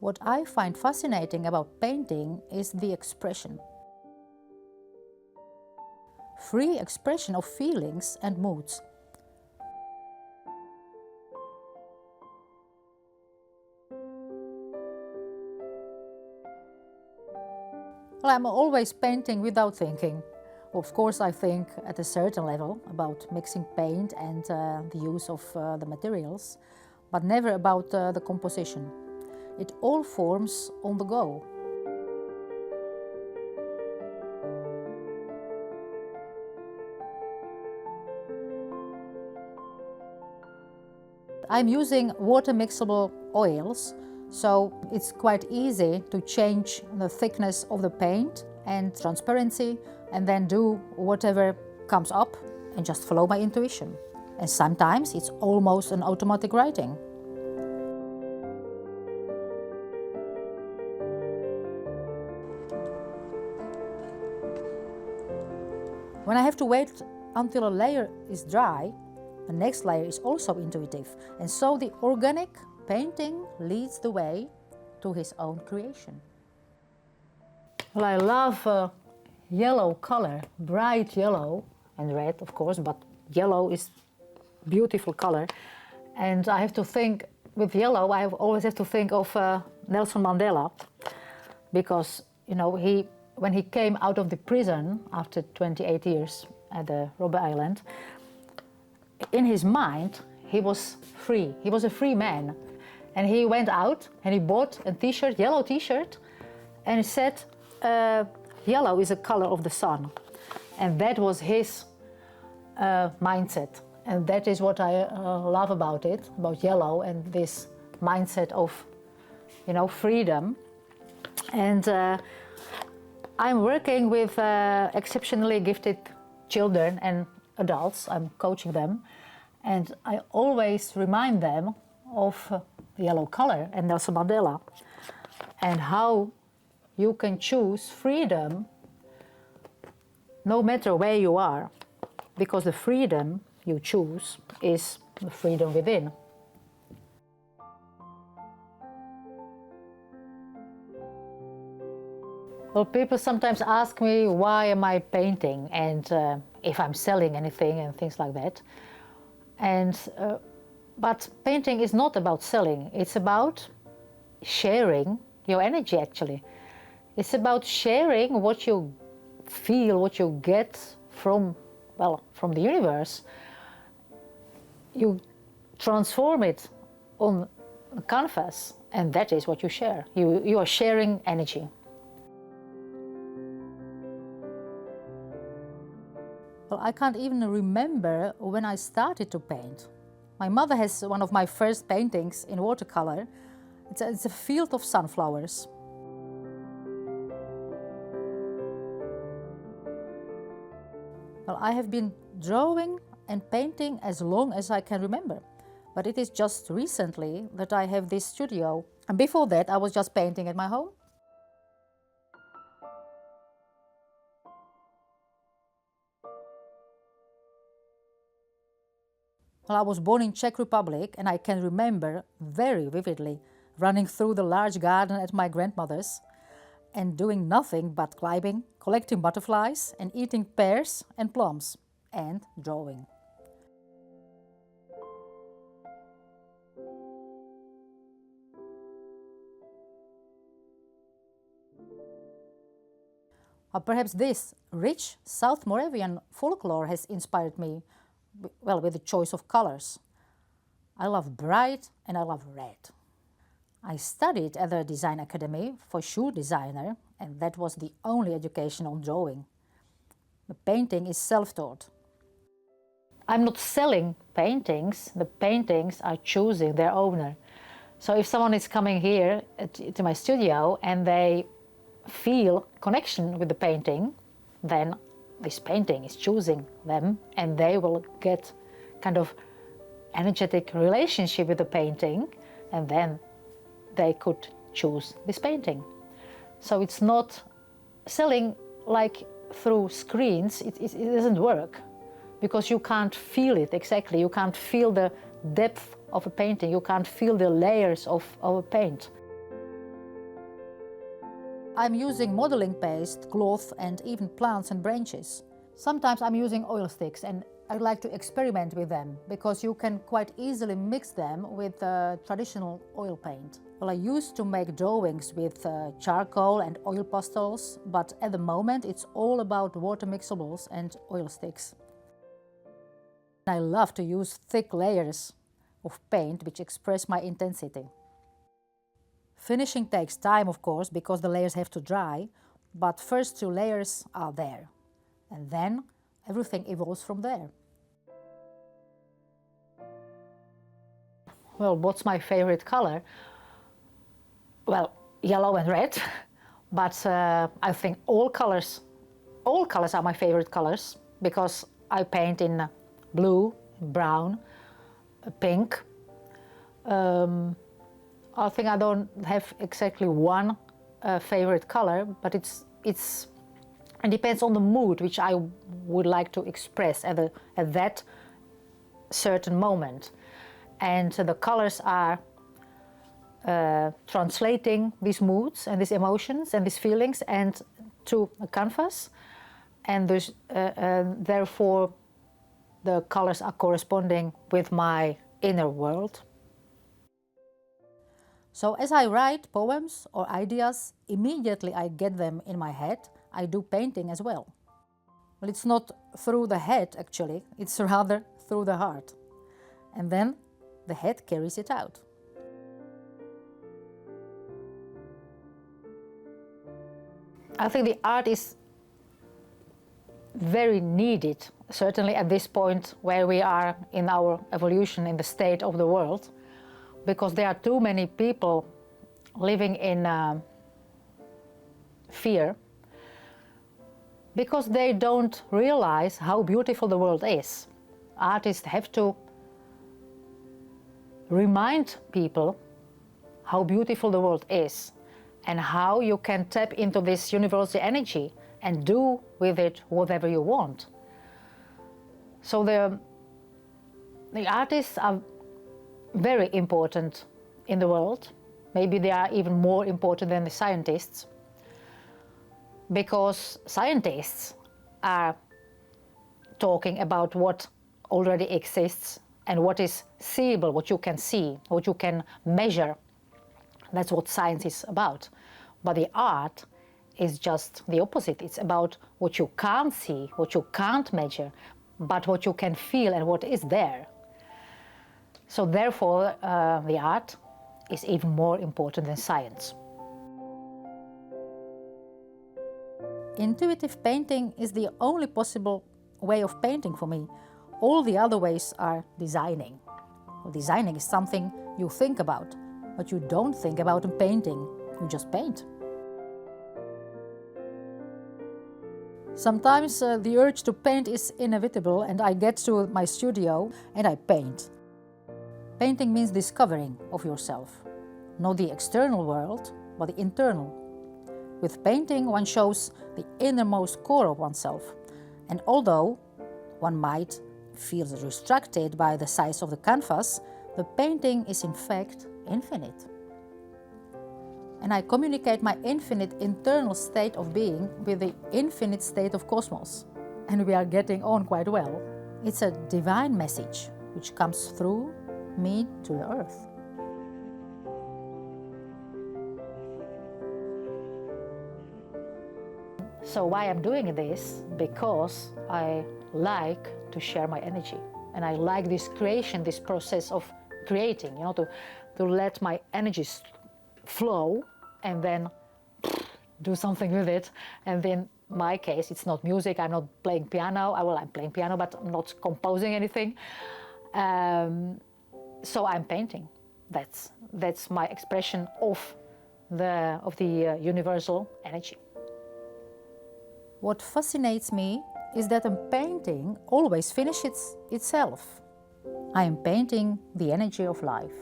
What I find fascinating about painting is the expression. Free expression of feelings and moods. Well, I'm always painting without thinking. Of course, I think at a certain level about mixing paint and the use of the materials, but never about the composition. It all forms on the go. I'm using water mixable oils, so it's quite easy to change the thickness of the paint and transparency, and then do whatever comes up and just follow my intuition. And sometimes it's almost an automatic writing. When I have to wait until a layer is dry, the next layer is also intuitive, and so the organic painting leads the way to his own creation. Well, I love yellow color, bright yellow, and red of course, but yellow is beautiful color. And I have to think, with yellow, I always have to think of Nelson Mandela, because, you know, when he came out of the prison after 28 years at the Robben Island, in his mind, he was free. He was a free man. And he went out and he bought a t-shirt, yellow t-shirt, and he said, yellow is the color of the sun. And that was his mindset. And that is what I love about it, about yellow and this mindset of, you know, freedom. And I'm working with exceptionally gifted children and adults. I'm coaching them. And I always remind them of the yellow color and Nelson Mandela, and how you can choose freedom no matter where you are, because the freedom you choose is the freedom within. Well, people sometimes ask me why am I painting and if I'm selling anything and things like that. And but painting is not about selling, it's about sharing your energy actually. It's about sharing what you feel, what you get from, well, from the universe. You transform it on the canvas, and that is what you share. You are sharing energy. Well, I can't even remember when I started to paint. My mother has one of my first paintings in watercolor. It's a field of sunflowers. Well, I have been drawing and painting as long as I can remember, but it is just recently that I have this studio. And before that, I was just painting at my home. Well, I was born in Czech Republic, and I can remember very vividly running through the large garden at my grandmother's and doing nothing but climbing, collecting butterflies and eating pears and plums and drawing. Or perhaps this rich South Moravian folklore has inspired me, well, with the choice of colors. I love bright and I love red. I studied at the design academy for shoe designer, and that was the only education on drawing. The painting is self-taught. I'm not selling paintings, the paintings are choosing their owner. So if someone is coming here to my studio and they feel connection with the painting, then this painting is choosing them, and they will get kind of energetic relationship with the painting, and then they could choose this painting. So it's not selling like through screens. It doesn't work, because you can't feel it exactly. You can't feel the depth of a painting. You can't feel the layers of a paint. I'm using modeling paste, cloth, and even plants and branches. Sometimes I'm using oil sticks, and I like to experiment with them because you can quite easily mix them with traditional oil paint. Well, I used to make drawings with charcoal and oil pastels, but at the moment it's all about water mixables and oil sticks. I love to use thick layers of paint which express my intensity. Finishing takes time, of course, because the layers have to dry, but first two layers are there. And then everything evolves from there. Well, what's my favorite color? Well, yellow and red, but I think all colors are my favorite colors because I paint in blue, brown, pink. I think I don't have exactly one favorite color, but it depends on the mood which I would like to express at that certain moment. And the colors are translating these moods and these emotions and these feelings and to a canvas, and therefore the colors are corresponding with my inner world. So as I write poems or ideas, immediately I get them in my head. I do painting as well. Well, it's not through the head actually, it's rather through the heart. And then the head carries it out. I think the art is very needed, certainly at this point where we are in our evolution in the state of the world, because there are too many people living in fear, because they don't realize how beautiful the world is. Artists have to remind people how beautiful the world is and how you can tap into this universal energy and do with it whatever you want. So the artists are very important in the world. Maybe they are even more important than the scientists, because scientists are talking about what already exists and what is seeable, what you can see, what you can measure. That's what science is about. But the art is just the opposite. It's about what you can't see, what you can't measure, but what you can feel and what is there. So therefore, the art is even more important than science. Intuitive painting is the only possible way of painting for me. All the other ways are designing. Well, designing is something you think about, but you don't think about in painting. You just paint. Sometimes the urge to paint is inevitable, and I get to my studio and I paint. Painting means discovering of yourself, not the external world, but the internal. With painting, one shows the innermost core of oneself, and although one might feel restricted by the size of the canvas, the painting is in fact infinite. And I communicate my infinite internal state of being with the infinite state of cosmos. And we are getting on quite well. It's a divine message which comes through me to the earth. So why I'm doing this? Because I like to share my energy. And I like this creation, this process of creating, to let my energies flow and then do something with it. And in my case, it's not music, I'm not playing piano. I'm playing piano, but I'm not composing anything. So I'm painting. That's my expression of the universal energy. What fascinates me is that a painting always finishes itself. I am painting the energy of life.